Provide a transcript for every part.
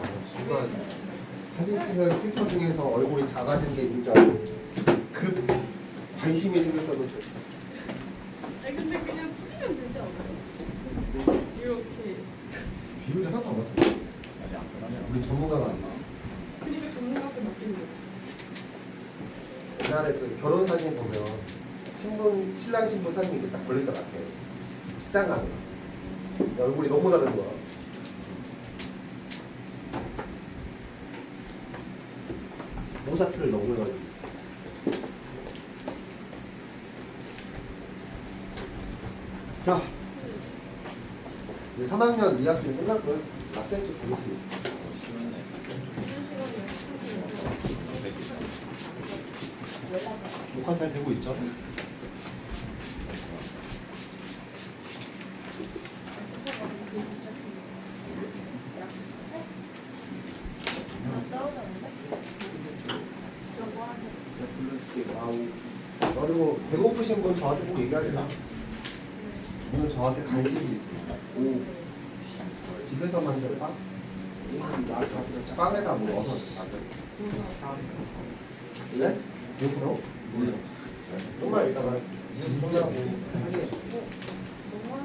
순간 사진 찍는 필터 중에서 얼굴이 작아지는 게 있는 줄 알고 급 관심이 생겼었는데. 아니 근데 그냥 풀리면 되지 않아요? 이렇게. 비율이 하나도 안 맞죠? 아직 안 끝나잖아. 우리 전문가가 안 나와. 그러니까 전문가한테 맡기는 거. 옛날에 그 결혼 사진 보면 신랑 신부 사진이 이렇게 딱 걸렸잖아. 앞에. 직장 가면 얼굴이 너무 다른 거야. 모자피를 너무 해가지고. 자, 이제 3학년 2학기 끝났고요. 라센트 보겠습니다. 심했네. 녹화 잘 되고 있죠? 그리고 배고프신 분 저한테 꼭 얘기하세요. 오늘 저한테 간식이 있습니다. 집에서 만든 빵? 빵에다 뭐 넣어서 만든. 그래? 배고프다고? 정말 이따가 끝나고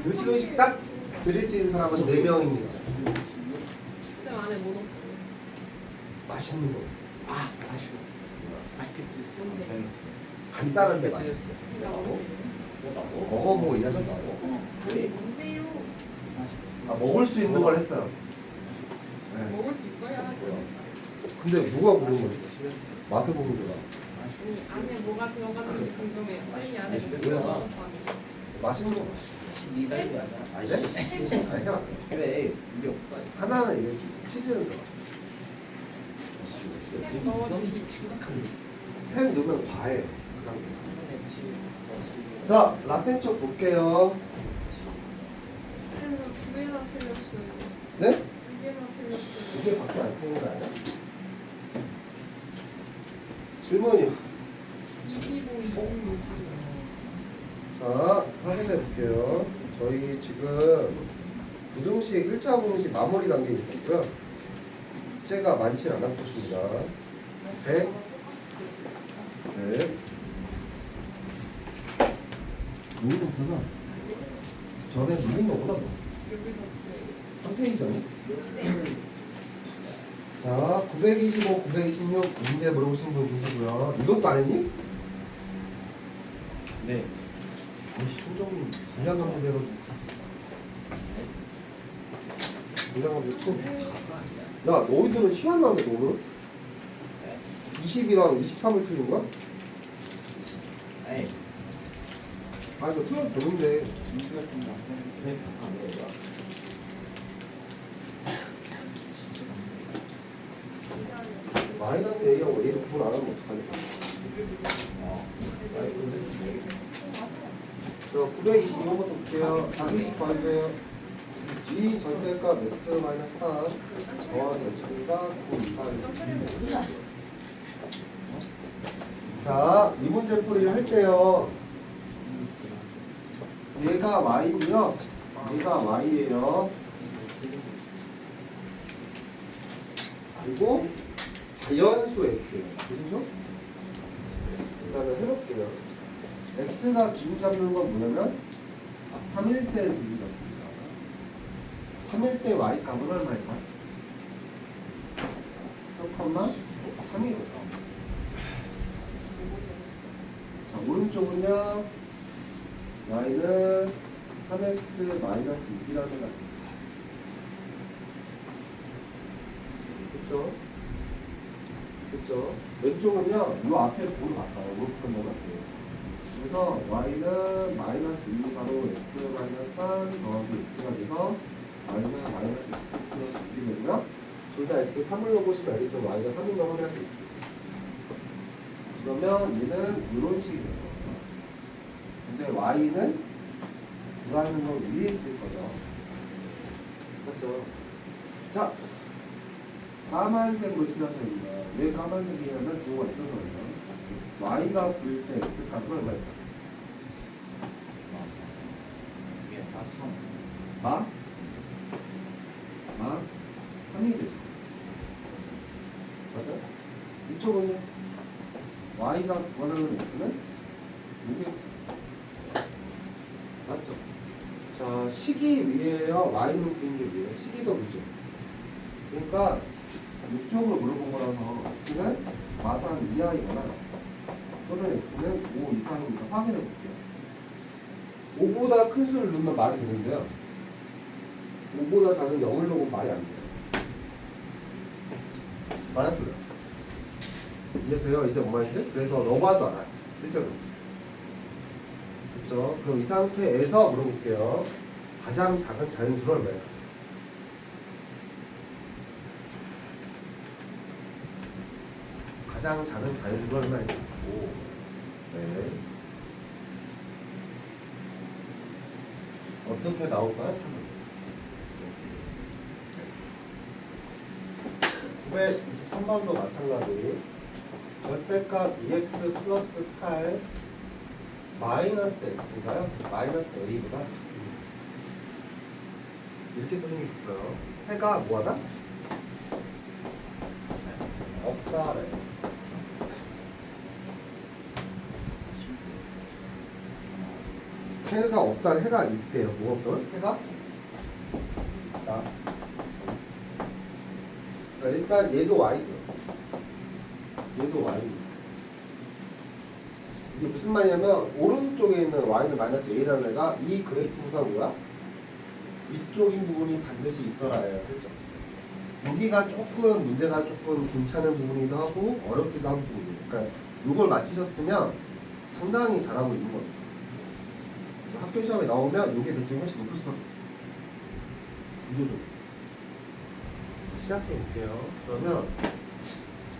요식 딱 드릴 수 있는 사람은 4명입니다. 쌤 안에 뭐 넣었어요? 맛있는 거 있어요. 아, 아쉬워. 맛있게 드셨어. 뭔데? 간단한데 맛있어요. 뭐라고? 먹어보고 얘기하셨다고? 아니 뭔데요? 아, 먹을 수 있는 걸 했어요. 네. 먹을 수 있어야 하죠. 근데 누가 고른 거지? 맛을 보는 거야. 아니 안에 뭐가 들어갔는지 궁금해요. 쌤이 안에 뭐 뭐야? 넣었어? 맛있는 거. 니달리 하자. 아니네? 아니 해봐. 그래, 이게 없어. 하나는 얘기해 주세요. 치즈는 들어갔어. 쌤 넣어주시. 햄 넣으면 과해. 항상. 한번에 치. 자, 라센 쪽 볼게요. 쌤은 두 개나 틀렸어요. 네? 두 개나 틀렸어요. 이게 밖에 안 쓰는 거 아니야? 질문이요. 25, 26. 자, 확인해 볼게요. 저희 지금 부등식 1차 부등식 마무리 단계에 있었고요. 숙제가 많진 않았었습니다. 100, 100. 누구 없어서 전에 누군 거구나. 뭐. 3페이지잖아. 자, 925, 926 문제 물어보신 분 계시고요. 이것도 안 했니? 네. 아니, 소정님 분량감도 되고 분량감도 총. 야, 너희들은 희한하네, 너는? 20이랑 23을 틀린 거야? 에이, 아, 이거 틀려도 되는데. 인수 같은 거. 그래서 안 먹어봐. 마이너스 A하고 A를 구분 안 하면 어떡하냐? 자, 922번부터 볼게요. 120 봐주세요. G 절대값 x 마이너스 3 더하기 x가 9 이상. 자, 이 문제 풀이를 할 때요. 얘가 y고요. 얘가 y예요. 그리고 자연수 x예요. 무슨 수? 그다음에 해볼게요. x가 기준 잡는 건 뭐냐면 3일 때 기준 잡습니다. 3일 때 y 값은 얼마일까? 3,3이죠. 자, 오른쪽은요. y는 3x 마이너스 6이라는 생각. 그쵸? 그쵸? 왼쪽은요, 요 앞에 보로 바꿔요. 몰프는 거 같아요. 그래서 y는 마이너스 2 바로 x 마이너스 3 더하기 x가 돼서 y는 마이너스 x 플러스 6이 되고요. 둘 다 x 3을 넣어보시면 알겠죠? y가 3인 거 확인할 수 있습니다. 그러면 얘는 이런 식이 되죠. 근데 y는 구하는 건 위에 있을 거죠. 그렇죠? 자, 까만색으로 칠하셔야 됩니다. 왜 까만색이냐면 주어가 있어서요. y가 구일 때 x 값은 얼마일까? 이게 다 수만. 마? 3이 되죠. 맞아? 이쪽은요? y가 구하는 x는 요게 맞죠? 자, 식이 위에요. y는 구인 게 위에요. 식이 더 위죠. 그러니까 이쪽으로 물어본 거라서 x는 마산 이하이거나 또는 x는 5 이상입니다. 확인해 볼게요. 5보다 큰 수를 넣으면 말이 되는데요. 5보다 작은 0을 넣으면 말이 안 돼요. 맞아 틀려. 이해돼요? 이제 뭔 말인지? 그래서 넣어봐도 알아요. 실제로. 그렇죠? 그럼 이 상태에서 물어볼게요. 가장 작은 자연수는 얼마예요? 가장 작은 자연수는 얼마예요? 오. 네. 어떻게 나올까요? 923번도 마찬가지. 절대값 2x 플러스 8 마이너스 x인가요? 마이너스 a보다 작습니다. 이렇게 쓰는 게 좋고요. 해가 뭐하다? 없다래. 해가 없다래. 해가 있대요. 뭐가 없다래? 해가 있다. 자, 일단 얘도 y고요. 얘도 y. 이게 무슨 말이냐면 오른쪽에 있는 y는 마이너스 a라는 애가 이 그래프보다 뭐야? 이쪽인 부분이 반드시 있어라예요. 됐죠? 여기가 조금 문제가 조금 괜찮은 부분이기도 하고 어렵기도 한 부분이에요. 그러니까 이걸 맞히셨으면 상당히 잘하고 있는 겁니다. 학교 시험에 나오면 이게 대체 훨씬 높을 수밖에 없어요. 구조적으로. 시작해 볼게요. 그러면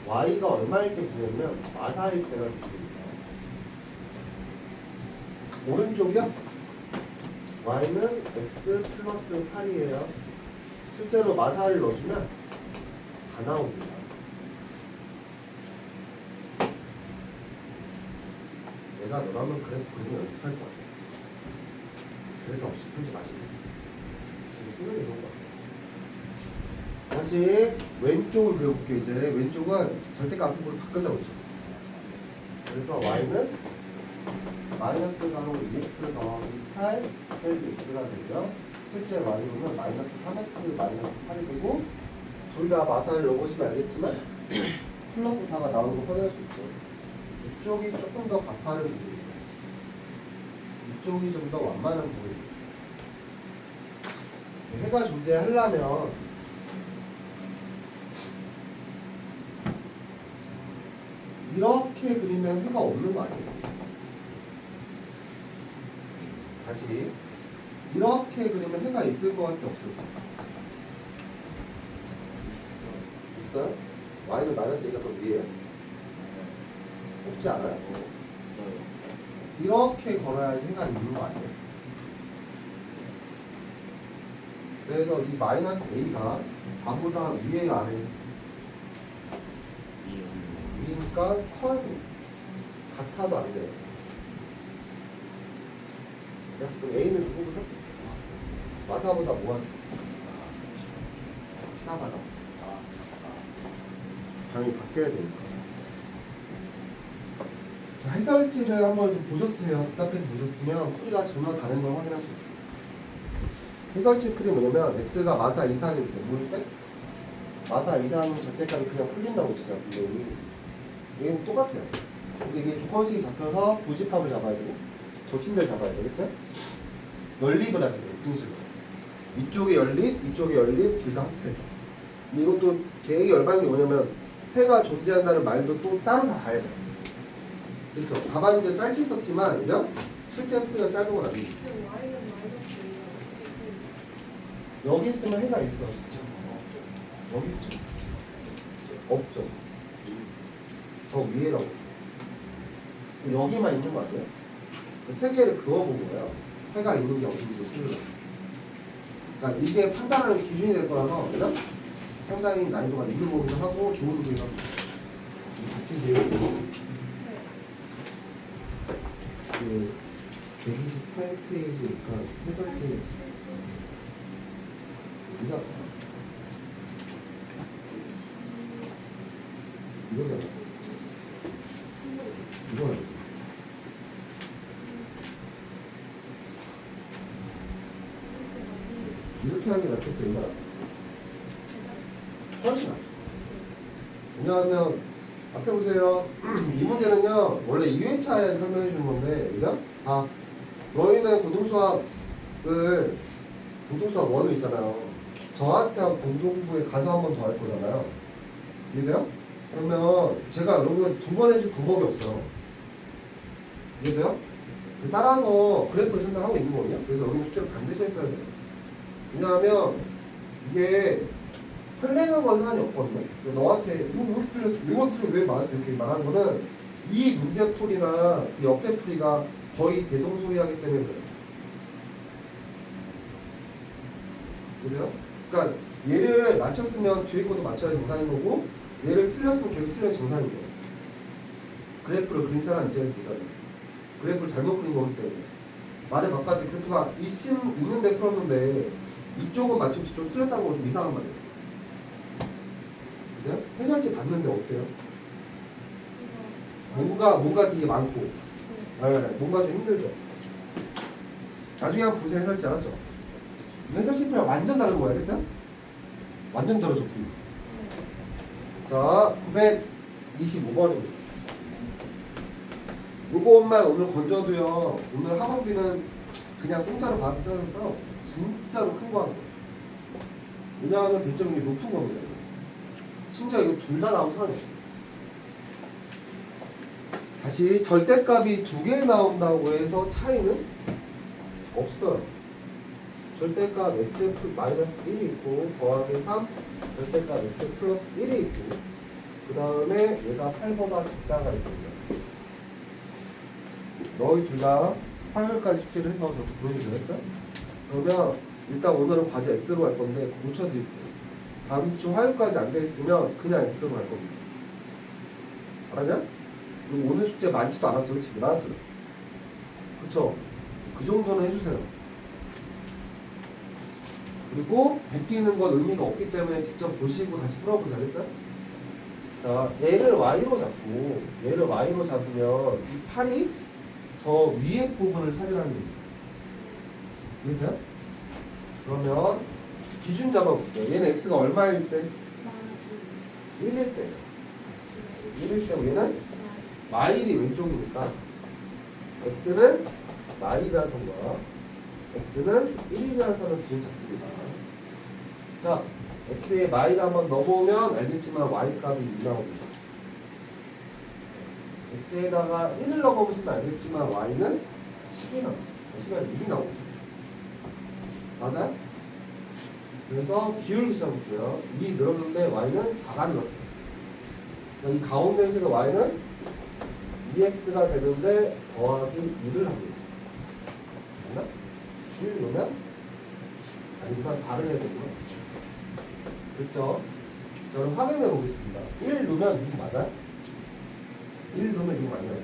y가 얼마일 때 구하면 마사일 때가 기준입니다. 오른쪽이요? y는 x 플러스 8이에요. 실제로 마사를 넣어주면 4 나옵니다. 내가 너라면 그래프 그리고 연습할 것 같아요. 그래도 없이 풀지 마시고 지금 쓰는 게 좋은 것 같아요. 다시 왼쪽을 그려볼게요. 이제 왼쪽은 절대값 앞으로 바꾼다고 했죠. 그래서 y는 마이너스 가로 2x 더하기 8 빼기 x가 되고요. 실제 y는 마이너스 3x 마이너스 8이 되고 둘 다 마사를 넣어보시면 알겠지만 플러스 4가 나오는 거 확인할 수 있죠. 이쪽이 조금 더 가파른 부분입니다. 이쪽이 좀 더 완만한 부분이 있어요. 해가 존재하려면 이렇게 그리면 해가 없는 거 아니에요? 다시 이렇게 그리면 해가 있을 것 같아 없을 것 같아? 있어요? y는 마이너스 a가 더 위에요? 없지 않아요? 있어요. 이렇게 걸어야지 해가 있는 거 아니에요? 그래서 이 마이너스 a가 4보다 위에요 아래에요? 위니까 커야 됩니다. 같아도 안 돼요. 야, 그럼 a는 누구보다? 마사보다 뭐가? 작아다. 방이 바뀌어야 되니까. 자, 해설지를 한번 좀 보셨으면, 답답해서 보셨으면 풀이가 전혀 다른 걸 확인할 수 있습니다. 해설지 풀이 뭐냐면 x가 마사 이상일 때, 뭘 때? 마사 이상 절대값이 그냥 풀린다고 했잖아요, 분명히. 얘는 똑같아요. 근데 이게 조건식이 잡혀서 부집합을 잡아야 되고 절친들 잡아야 되겠어요? 연립을 하셔야 돼요, 등식으로. 이쪽에 연립, 이쪽에 연립, 둘 다 합해서. 근데 이것도 계획이 열받는 게 뭐냐면 회가 존재한다는 말도 또 따로 다 봐야 돼요. 그렇죠? 답안 이제 짧게 썼지만 그죠? 실제 풀이가 짧은 건 아니지. 근데 y는 마이너스 a가 여기 있으면 해가 있어. 여기 있으면 없죠. 더 위에라고 있어요. 그럼 여기만 있는 거 아니에요? 그 세 개를 그어본 거예요. 해가 있는 게 어딘지 찾으려고. 그러니까 이게 판단하는 기준이 될 거라서 그죠? 상당히 난이도가 있는 거기도 하고 좋은 거기도 하고. 같이지? 그 128페이지니까 해설지 어디가 이거잖아. 이거야. 이렇게 하는 게 낫겠어, 이거 낫겠어. 훨씬 낫죠. 왜냐하면 앞에 보세요. 이 문제는요 원래 2회차에 설명해 주는 건데 그죠? 아 너희는 공동수학을 공동수학 원을 있잖아요. 저한테 한 공동부에 가서 한 번 더 할 거잖아요. 이해돼요? 그러면 제가 여러분을 두 번 해줄 방법이 없어요. 이해돼요? 따라서 그래프를 생각하고 있는 거거든요. 그래서 여기는 숙제를 반드시 했어야 돼요. 왜냐하면 이게 틀리는 건 상관이 없거든요. 너한테 이거 왜 틀렸어? 이건 왜 맞았어? 이렇게 말하는 거는 이 문제풀이나 그 옆에 풀이가 거의 대동소이하기 때문에 그래요. 그래요? 그러니까 얘를 맞췄으면 뒤에 것도 맞춰야 정상인 거고 얘를 틀렸으면 계속 틀려야 정상인 거예요. 그래프를 그린 사람 입장에서 보잖아요. 그래프를 잘못 그린 거기 때문에 말을 바꿔도 그래프가 있는데 풀었는데 이쪽은 맞추고 뒤쪽은 틀렸다는 건 좀 이상한 말이에요. 그죠? 해설지 봤는데 어때요? 뭔가 되게 많고 네, 뭔가 좀 힘들죠. 나중에 한번 보세요. 해설지 알았죠? 해설지 풀이랑 완전 다른 거 알겠어요? 완전 다르죠. 풀이. 자 925번입니다. 요것만 오늘 건져도요 오늘 학원비는 그냥 공짜로 받을 사람 없어요. 진짜로 큰 거 하는 거예요. 왜냐하면 배점이 높은 겁니다. 심지어 이거 둘 다 나오면 상관이 없어요. 다시 절대값이 두 개 나온다고 해서 차이는 없어요. 절대값 x 마이너스 1이 있고 더하기 3 절대값 x 플러스 1이 있고 그 다음에 얘가 8보다 작다가 있습니다. 너희 둘 다 화요일까지 숙제를 해서 저도 보여주기로 했어요. 그러면 일단 오늘은 과제 x로 할 건데 고쳐드릴게요. 다음 주 화요일까지 안 돼 있으면 그냥 x로 할 겁니다. 알았냐? 그리고 오늘 숙제 많지도 않았어 솔직히 나한테는. 그쵸? 그 정도는 해주세요. 그리고 베끼는 건 의미가 없기 때문에 직접 보시고 다시 풀어보세요. 알겠어요? 자, 얘를 y로 잡고 얘를 y로 잡으면 이 팔이 더 위에 부분을 차지하는 겁니다. 이해돼요? 그러면 기준 잡아볼게요. 얘는 x가 얼마일 때? 1일 때. 1일 때고 얘는 마일이 왼쪽이니까 x는 마일이라는 선과 x는 1이라는 선을 기준 잡습니다. 자, x에 마일 한번 넣어보면 알겠지만 y 값이 2 나옵니다. x에다가 1을 넣어보시면 알겠지만 y는 10이 나옵니다. 10이 6이 나오죠. 맞아요? 그래서 기울기 시작할게요. 2 늘었는데 y는 4가 늘었어요. 이 가운데 있는 y는 2x가 되는데 더하기 1을 합니다. 맞나? 1 넣으면 아니니까 4를 해야 되구나. 됐죠? 저는 확인해 보겠습니다. 1 넣으면 6 맞아요? 1 넣으면 6 맞아요?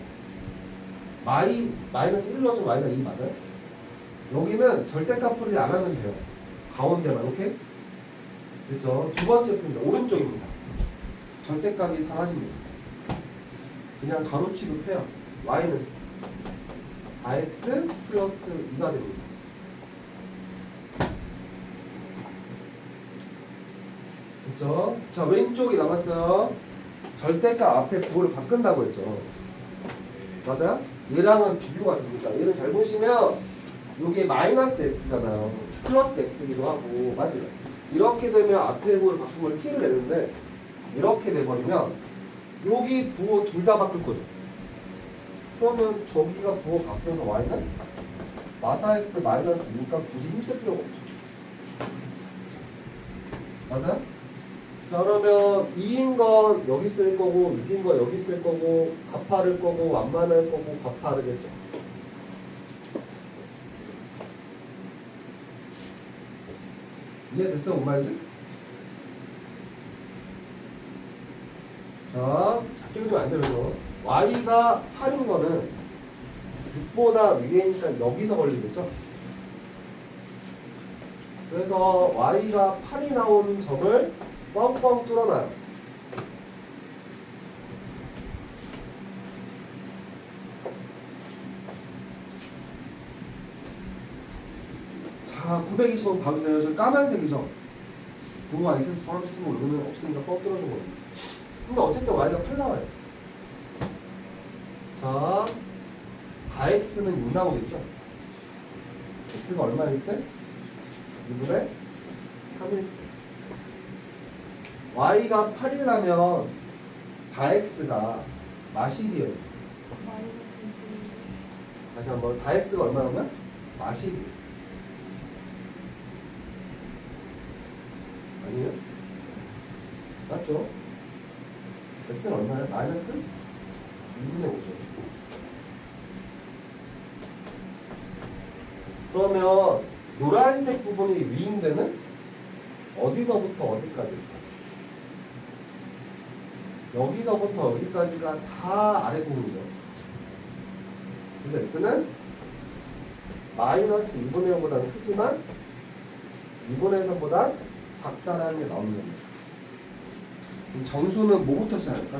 마이너스 1 넣어주면 y가 2 맞아요? 여기는 절대값 풀이 안 하면 돼요. 가운데만, 오케이? 그렇죠? 두 번째 풀입니다. 오른쪽입니다. 절대값이 사라집니다. 그냥 가로 취급해요. y는 4x 플러스 2가 됩니다. 그렇죠? 자, 왼쪽이 남았어요. 절대값 앞에 부호를 바꾼다고 했죠. 맞아요? 얘랑은 비교가 됩니다. 얘를 잘 보시면 이게 마이너스 x잖아요. 플러스 x기도 하고 맞아요. 이렇게 되면 앞에 부호를 바꾸면 t를 내는데 이렇게 돼버리면 여기 부호 둘 다 바꿀 거죠. 그러면 저기가 부호 바뀌어서 y는 마사 x 마이너스 2니까 굳이 힘쓸 필요가 없죠. 맞아요? 자, 그러면 2인 건 여기 쓸 거고 6인 건 여기 쓸 거고 값하를 거고 완만할 거고 값하르겠죠. 이해됐어? 뭔 말인지? 자, 작게 그리면 안 되죠. y가 8인 거는 6보다 위에니까 여기서 걸리겠죠? 그래서 y가 8이 나오는 점을 뻥뻥 뚫어놔요. 자, 920원 봐주세요. 저 까만색이죠? 등호 x에서 바로 쓰면 이거는 없으니까 뻥 뚫어준 거예요. 근데 어쨌든 y가 8 나와요. 자, 4x는 6 나오겠죠? x가 얼마일 때? 6분의 3일 때. y가 8이라면 4x가 마십이에요. 마이너스 2. 다시 한번 4x가 얼마냐면 마십이에요. 아니요? 맞죠? x는 얼마예요? 마이너스 2분의 5죠. 그러면 노란색 부분이 위인 데는 어디서부터 어디까지? 여기서부터 여기까지가 다 아래 부분이죠. 그래서 x는 마이너스 2분의 5보다는 크지만 2분의 3보다 작다라는 게 나옵니다. 그럼 정수는 뭐부터 시작할까?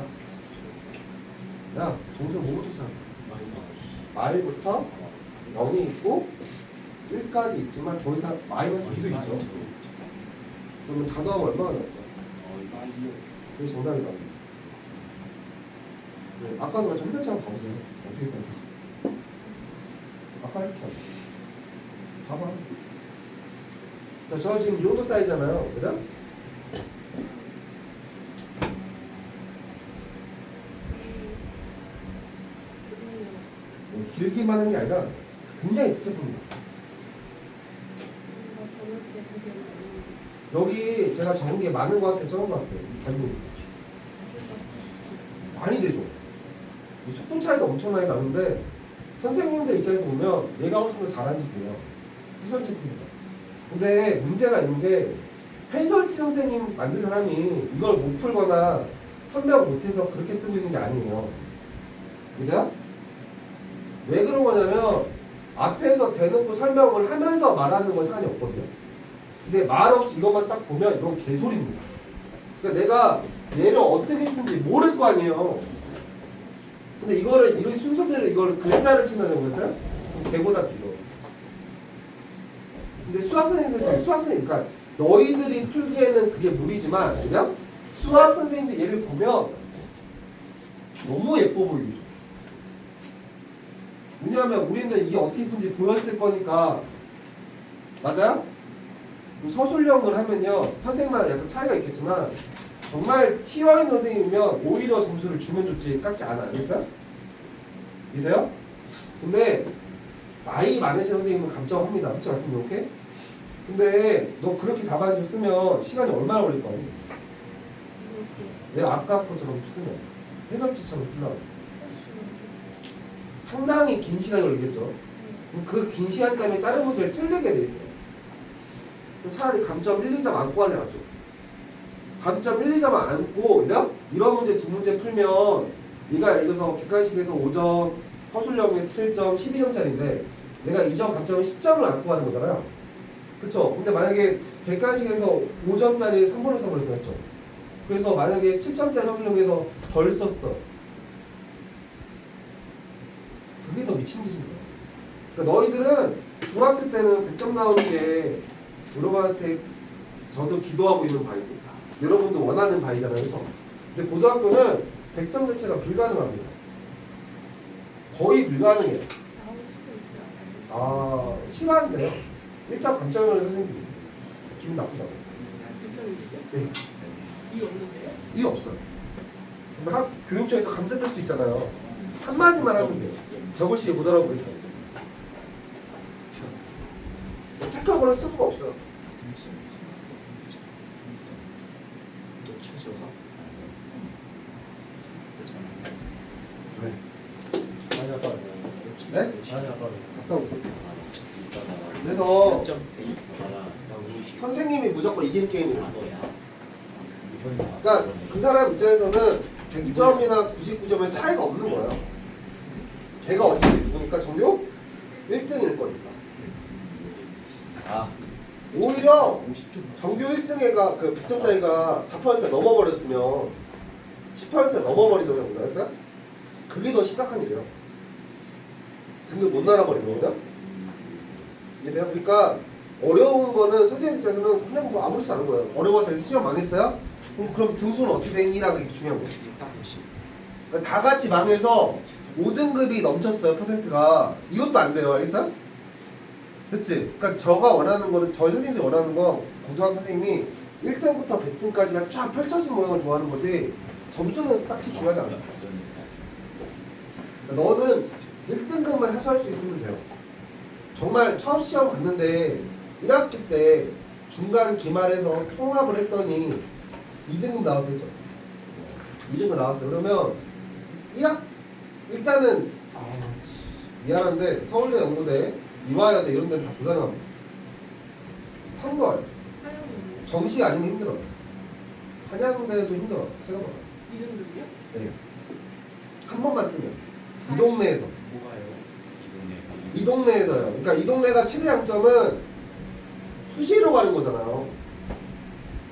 야, 정수는 뭐부터 시작할까? 마일부터 0이 있고 1까지 있지만 더 이상 마이너스 2도 있죠. 그러면 다 더하면 얼마나 나올까? 그게 정답이 나옵니다. 네, 아까도 마찬가지 해설지 한번 봐보세요. 어떻게 써요? 아까 했었잖아. 봐봐. 자, 저 지금 이 정도 사이즈잖아요. 그죠? 길기만 한 게 아니라 굉장히 복잡합니다. 여기 제가 적은 게 많은 것 같아요. 적은 것 같아요. 단위 많이 되죠. 이 속도 차이가 엄청나게 나는데 선생님들 입장에서 보면 얘가 훨씬 더 잘하는지 보여요. 해설치 푸니까. 근데 문제가 있는 게 해설치 선생님 만든 사람이 이걸 못 풀거나 설명 못해서 그렇게 쓰고 있는 게 아니에요. 이해돼요? 왜 그런 거냐면 앞에서 대놓고 설명을 하면서 말하는 건 상관이 없거든요. 근데 말 없이 이것만 딱 보면 이건 개소리입니다. 그러니까 내가 얘를 어떻게 쓰는지 모를 거 아니에요. 근데 이거를 이런 순서대로 이걸 글자를 친다는 거였어요? 그럼 개보다 길어. 근데 수학 선생님들 그러니까 너희들이 풀기에는 그게 무리지만 그냥 수학 선생님들 얘를 보면 너무 예뻐 보이죠. 왜냐하면 우리는 이게 어떻게 푼지 보였을 거니까. 맞아요? 서술형을 하면요 선생님마다 약간 차이가 있겠지만 정말 튀어있는 선생님이면 오히려 점수를 주면 좋지 깎지 않아. 알겠어요? 이해돼요? 근데 나이 많으신 선생님은 감점합니다. 그렇지 않습니까? 오케이? 근데 너 그렇게 가만히 쓰면 시간이 얼마나 걸릴 거 아니야? 내가 아까 것처럼 쓰면 해설지처럼 쓰려고 상당히 긴 시간이 걸리겠죠. 그 긴 시간 때문에 다른 문제를 틀리게 돼 있어요. 차라리 감점 1, 2점 안고 하는 게 낫죠. 감점 1, 2점 안고 이런 문제 두 문제 풀면 얘가 예를 들어서 객관식에서 5점, 허술형에서 7점, 12점짜리인데 내가 2점 감점에 10점을 안고 하는 거잖아요. 그쵸? 근데 만약에 객관식에서 5점짜리 3분의 3을 썼죠. 그래서 만약에 7점짜리 허술형에서 덜 썼어. 그게 더 미친 짓인 거야. 그러니까 너희들은 중학교 때는 100점 나오는 게 여러분한테 저도 기도하고 있는 바입니다. 여러분도 원하는 바이잖아요. 그렇죠? 근데 고등학교는 100점 자체가 불가능합니다. 거의 불가능해요. 아, 싫어한대요. 1점 감점을 하는 선생님도 있어요. 기분 나쁘다고. 네. 이유 없는데요? 이유 없어요. 근데 교육청에서 감점될 수 있잖아요. 한마디만 하면 돼요. 저글씨 못 알아보니까. 택하거나 쓸 수가 없어요. 왜? 많이 갔다 왔네. 네? 많이 갔다 왔네. 갔다 올게요. 그래서 아, 선생님이 무조건 이기는 게임이에요. 그러니까 그러니까 그 사람 입장에서는 100점이나 99점의 차이가 없는 거예요. 걔가 어차피 누구니까 정규 1등일 거니까. 아, 오히려 정규 1등 애가 그 100점짜리가 4% 넘어버렸으면 10% 넘어버리더라고요. 알았어요? 그게 더 심각한 일이에요. 등급 못 날아버리는 거거든? 이해돼요? 그러니까 어려운 거는 선생님 입장에서는 그냥 뭐 아무렇지도 않은 거예요. 어려워서 시험 망했어요? 그럼 등수는 어떻게 되니라는 게 중요한 거지. 그러니까 다 같이 망해서 5등급이 넘쳤어요, 퍼센트가. 이것도 안 돼요, 알겠어? 그치? 그러니까 저가 원하는 거는, 저희 선생님들이 원하는 건 고등학교 선생님이 1등부터 100등까지가 쫙 펼쳐진 모양을 좋아하는 거지 점수는 딱히 중요하지 않아. 그러니까 너는 1등급만 해소할 수 있으면 돼요. 정말 처음 시험 갔는데 1학기 때 중간 기말에서 통합을 했더니 2등급 나왔어요. 그죠? 2등급 나왔어요. 그러면 일단은 미안한데 서울대, 연고대, 이화여대 이런 데는 다 불가능합니다. 턴걸 정시 아니면 힘들어요. 한양대도 힘들어요. 생각보다. 이름들이요? 네. 한 번만 뜨면 이 동네에서. 뭐가요? 이 동네에서요. 그러니까 이 동네가 최대 장점은 수시로 가는 거잖아요.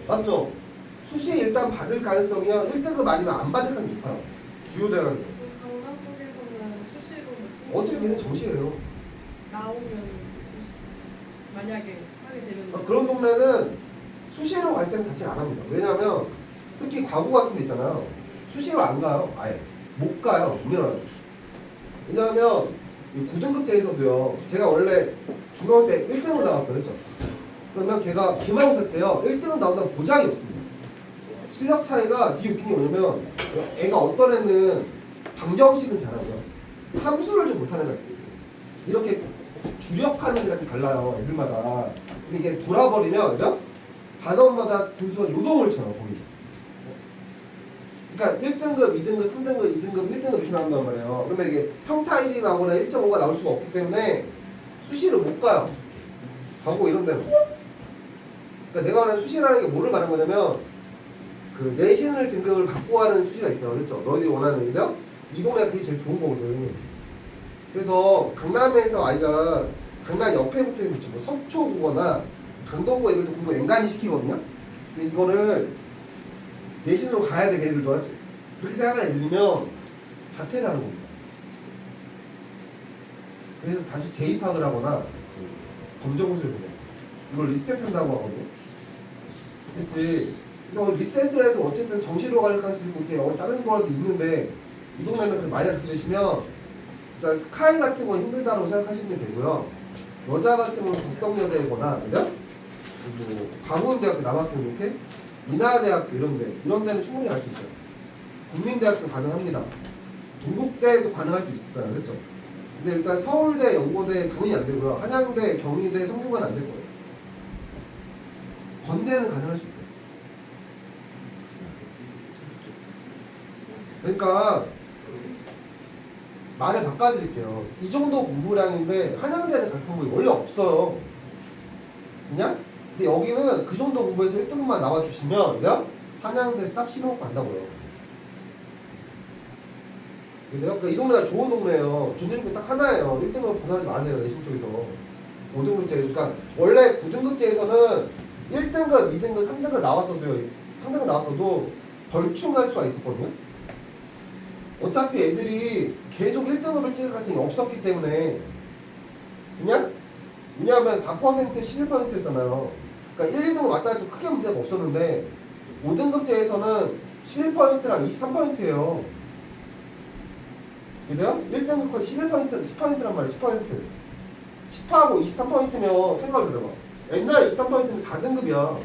맞죠? 수시 일단 받을 가능성이요 1등급 아니면 안 받을 가능성이 높아요. 주요 대학에서. 강남 쪽에서는 수시로 어떻게 걔는 정시예요. 나오면 수시 만약에 하게 되면 그런 동네는 수시로 갈 생각 자체를 안 합니다. 왜냐하면 특히 과고 같은 데 있잖아요. 수시로 안 가요. 아예 못 가요. 당연하죠. 왜냐하면 9등급제에서도요. 제가 원래 중학교 때 1등으로 나왔어요. 그렇죠? 그러면 걔가 기말고사 때요. 1등은 나온다고 보장이 없습니다. 실력 차이가 되게 웃긴 게 뭐냐면 애가 어떤 애는 방정식은 잘하고요. 함수를 좀 못하는 애가 있고 이렇게 주력하는 애가 좀 달라요. 애들마다. 근데 이게 돌아버리면 그죠? 단원마다 등수가 요동을 쳐요. 거기. 그러니까 1등급, 2등급, 3등급, 2등급, 1등급 이렇게 나온단 말이에요. 그러면 이게 평타 1이 나오거나 1.5가 나올 수가 없기 때문에 수시를 못 가요. 가고 이런 데는. 그러니까 내가 말하는 수시라는 게 뭐를 말하는 거냐면 그 내신을 등급을 받고 하는 수시가 있어요. 그렇죠? 너희들이 원하는 일이요? 이 동네가 그게 제일 좋은 거거든. 그래서 강남에서 아이가 강남 옆에 붙어 있는 뭐 서초구거나 강동구 애들도 공부 앵간히 시키거든요. 근데 이거를 내신으로 가야 돼, 걔들도. 하지. 그렇게 생각하는 애들이면 자퇴를 하는 겁니다. 그래서 다시 재입학을 하거나 검정고시를 보내. 이걸 리셋한다고 하거든요. 그치? 그래서 리셋을 해도 어쨌든 정시로 갈 가능성도 있고 이렇게 다른 거라도 있는데 이 동네는 많이 안 들으시면 일단 스카이 같은 건 힘들다고 생각하시면 되고요. 여자 같은 경우는 국성여대거나 그죠? 뭐 강원대학교 남학생 이렇게 인하대학교 이런 데는 충분히 갈 수 있어요. 국민대학교 가능합니다. 동국대도 가능할 수 있어요. 그렇죠? 근데 일단 서울대, 연고대 당연히 안 되고요. 한양대, 경희대, 성균관 안 될 거예요. 건대는 가능할 수 있어요. 그러니까 말을 바꿔드릴게요. 이 정도 공부량인데 한양대는 갈 공부가 원래 없어요. 그냥? 근데 여기는 그 정도 공부해서 1등급만 나와주시면 그냥 한양대 쌉 씹어먹고 간다고요. 그죠? 그러니까 이 동네가 좋은 동네예요. 존재주가 딱 하나예요. 1등급 벗어나지 마세요. 내신 쪽에서. 5등급제. 그러니까 원래 9등급제에서는 1등급, 2등급, 3등급 나왔어도요. 3등급 나왔어도 벌충할 수가 있었거든요. 어차피 애들이 계속 1등급을 찍을 가능성이 없었기 때문에 그냥 왜냐하면 4% 11%였잖아요. 그러니까 1, 2등급 왔다 해도 크게 문제가 없었는데 5등급제에서는 11%랑 23%예요. 그죠? 1등급 거 11%랑 10%란 말이에요. 10%. 10하고 23%면 생각을 해봐. 옛날 23%면 4등급이야.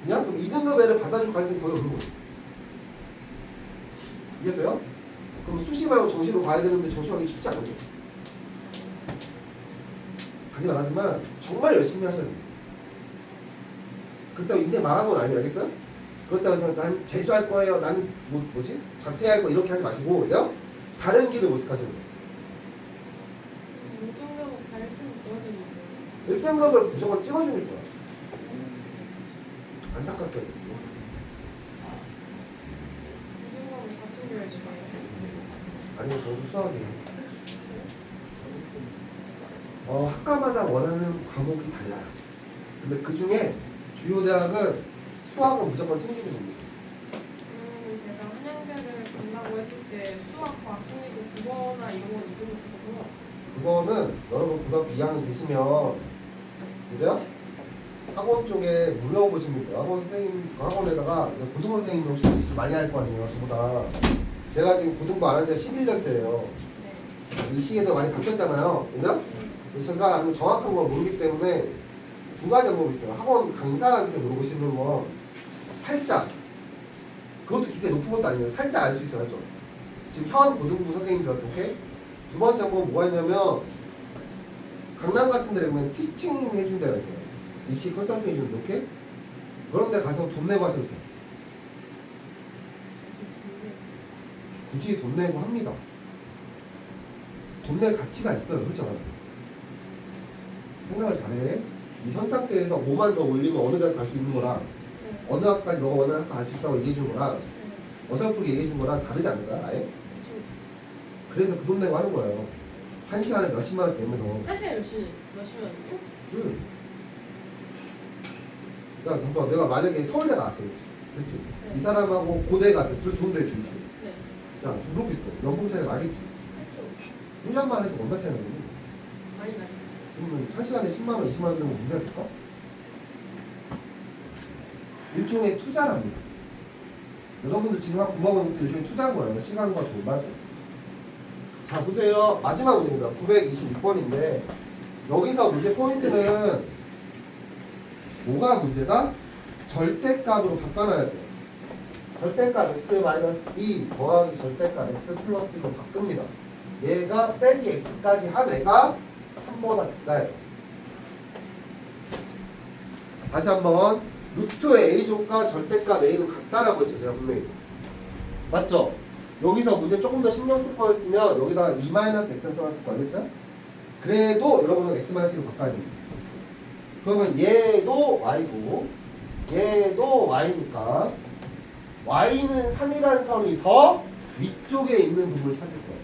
그냥? 그럼 2등급 애를 받아줄 가능성이 거의 없는 거예요. 이해돼요? 그럼 수시 말고 정시로 가야 되는데 정시 가기 쉽지 않거든요. 가긴 안 하지만 정말 열심히 하셔야 돼요. 그렇다고 인생 망한 건 아니에요. 알겠어요? 그렇다고 해서 난 재수할 거예요. 난 뭐지? 자퇴할 거 이렇게 하지 마시고 그냥 다른 길을 모색하시는 거예요. 5등급 다 1등급 줘야 되는데 1등급을 무조건 찍어주는 게 좋아요. 안타깝게. 2등급은 다 챙겨야지. 아니면 저도 수학이에요. 학과마다 원하는 과목이 달라요. 근데 그 중에 주요 대학은 수학은 무조건 챙기는 겁니다. 제가 한양대를 간다고 했을 때 수학, 과학 중에도 국어나 이런 건 2등급 들어서 그거는 여러분 고등학교 2학년 되시면 그죠? 학원 쪽에 물어보시면 돼요. 학원 선생님, 학원에다가 고등부 선생님이 혹시 입시 많이 할 거 아니에요, 저보다. 제가 지금 고등부 안 한 지가 11년째예요. 네. 이 시기에도 많이 바뀌었잖아요. 그죠? 그래서 제가 정확한 걸 모르기 때문에 두 가지 방법이 있어요. 학원 강사한테 물어보시는 건 살짝, 그것도 깊이 높은 것도 아니에요. 살짝 알 수 있어요. 맞죠? 지금 현 고등부 선생님들한테, 오케이? 두 번째 방법은 뭐가 있냐면 강남 같은 데 보면 티칭 해준 데가 있어요. 입시 컨설팅 해주는데, 오케이? 그런 데 가서 돈 내고 하셔도 돼요. 굳이 돈 내고 합니다. 돈 낼 가치가 있어요. 그렇잖아요. 생각을 잘해. 이 선상대에서 5만 더 올리면 어느 대학 갈 수 있는 거랑 네. 어느 학까지 너가 어느 학과 갈 수 있다고 얘기해 준 거랑 네. 어설프게 얘기해 준 거랑 다르지 않을까요? 아예? 좀 그래서 그 돈 내고 하는 거예요. 한 시간에 몇십만 원씩 내면서. 사실 몇시간이요? 응. 야, 잠깐 내가 만약에 서울대 나왔어요. 그치? 네. 이 사람하고 고대 갔어요. 둘 좋은 데 있지, 그치? 네. 자, 그렇게 있어. 연봉 차이가 나겠지? 그렇죠. 1년만 해도 얼마 차이 나거든? 많이 나요. 그러면 한 시간에 10만 원, 20만 원 되면 문제가 될까? 일종의 투자랍니다. 여러분들 지금 하고 공부하고 있는 것도 일종의 투자인 거예요. 시간과 돈 맞죠? 자, 보세요. 마지막 문제입니다. 926번인데 여기서 문제 포인트는 뭐가 문제다? 절대값으로 바꿔놔야 돼요. 절대값 x-2 더하기 절대값 x 플러스 1로 바꿉니다. 얘가 빼기 x까지 한 애가 3보다 작다예요. 다시 한번 루트의 a조과 절대값 a는 같다라고 했죠. 제가 분명히. 맞죠? 여기서 문제 조금 더 신경 쓸 거였으면 여기다가 2-x를 써놨을 거 아니겠어요? 그래도 여러분은 x-1로 바꿔야 됩니다. 그러면 얘도 y고 얘도 y니까 y는 3이라는 선이 더 위쪽에 있는 부분을 찾을 거예요.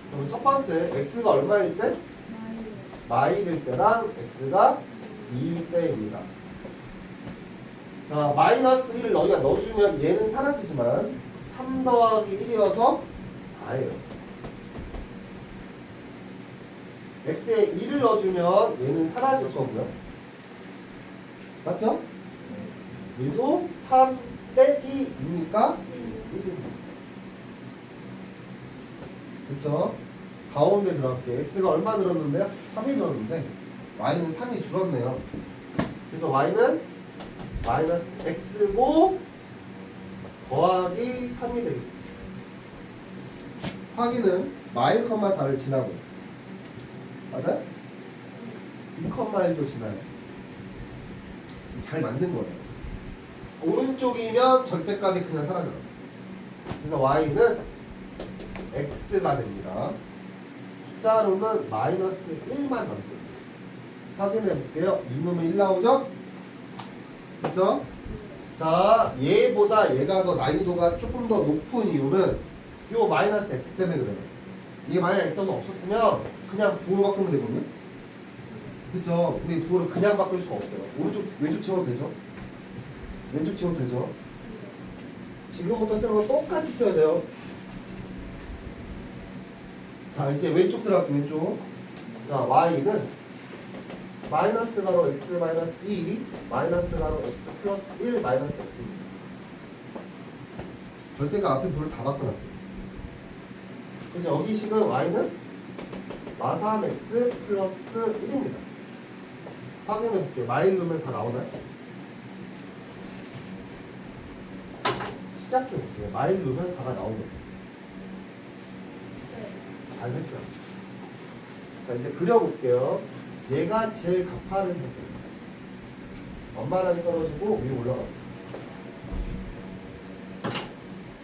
그러면 첫 번째 x가 얼마일 때? 마이일 때랑 x가 2일 때입니다. 자, 마이너스 1을 너희가 넣어주면 얘는 사라지지만 3 더하기 1이어서 4예요. x에 2를 넣어주면 얘는 사라질 거고요. 맞죠? 얘도 3 빼기 2니까 1입니다. 됐죠? 가운데 들어갈게요. x가 얼마 늘었는데요? 3이 늘었는데 y는 3이 줄었네요. 그래서 y는 마이너스 x고 더하기 3이 되겠습니다. 확인은 마일, 4를 지나고 맞아요? 2,1도 지나요. 잘 만든 거예요. 오른쪽이면 절대값이 그냥 사라져요. 그래서 y는 x가 됩니다. 숫자로는 마이너스 1만 남습니다. 확인해 볼게요. 2 넣으면 1 나오죠? 그쵸? 자, 얘보다 얘가 더 난이도가 조금 더 높은 이유는 요 마이너스 x 때문에 그래요. 이게 만약 x가 없었으면 그냥 부호 바꾸면 되거든요. 그쵸? 근데 이 부호를 그냥 바꿀 수가 없어요. 오른쪽, 왼쪽 채워도 되죠? 왼쪽 채워도 되죠? 지금부터 쓰는 건 똑같이 써야 돼요. 자, 이제 왼쪽 들어갈게요. 왼쪽. 자, y는 마이너스 가로 x 마이너스 2 마이너스 가로 x 플러스 1 마이너스 x입니다. 절대가 앞에 부호를 다 바꿔놨어요. 그래서 여기 식은 y는 마3x 플러스 1입니다. 확인해 볼게요. 마일 넣으면 4 나오나요? 시작해 볼게요. 마일 넣으면 4가 나옵니다. 잘 됐어요. 자, 이제 그려볼게요. 얘가 제일 가파른 상태입니다. 완만하게 떨어지고 위로 올라갑니다.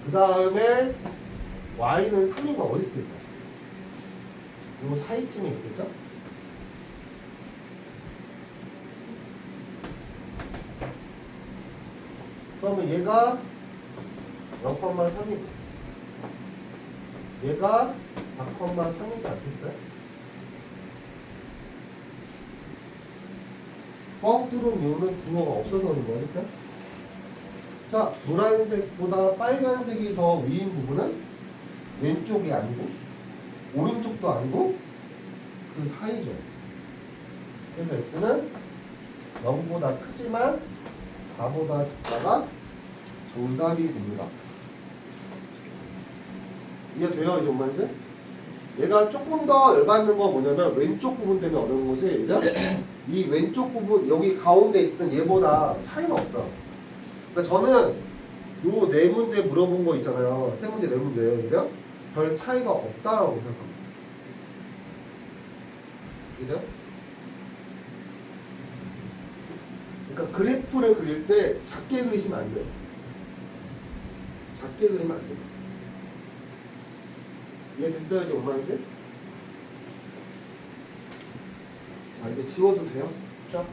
그 다음에 y는 3이가 어디 있을까? 요 사이쯤에 있겠죠? 그러면 얘가 0,3이고 얘가 4,3이지 않겠어요? 뻥 뚫은 이유는 부호가 없어서 그런 거였어요? 자, 노란색보다 빨간색이 더 위인 부분은 왼쪽이 아니고 오른쪽도 아니고 그 사이죠. 그래서 x는 0보다 크지만 4보다 작다가 정답이 됩니다. 이해돼요? 이제 엄마 이제? 얘가 조금 더 열받는 건 뭐냐면 왼쪽 부분 때문에 어려운 거지. 얘들? 이 왼쪽 부분 여기 가운데 있었던 얘보다 차이가 없어. 그러니까 저는 요 네 문제 물어본 거 있잖아요. 세 문제 네 문제 얘들? 별 차이가 없다라고 생각합니다. 얘들? 그러니까 그래프를 그릴 때 작게 그리시면 안 돼요. 작게 그리면 안 돼요. 이해됐어요? 지금 엄마 이제? 자 이제 지워도 돼요? 쫙.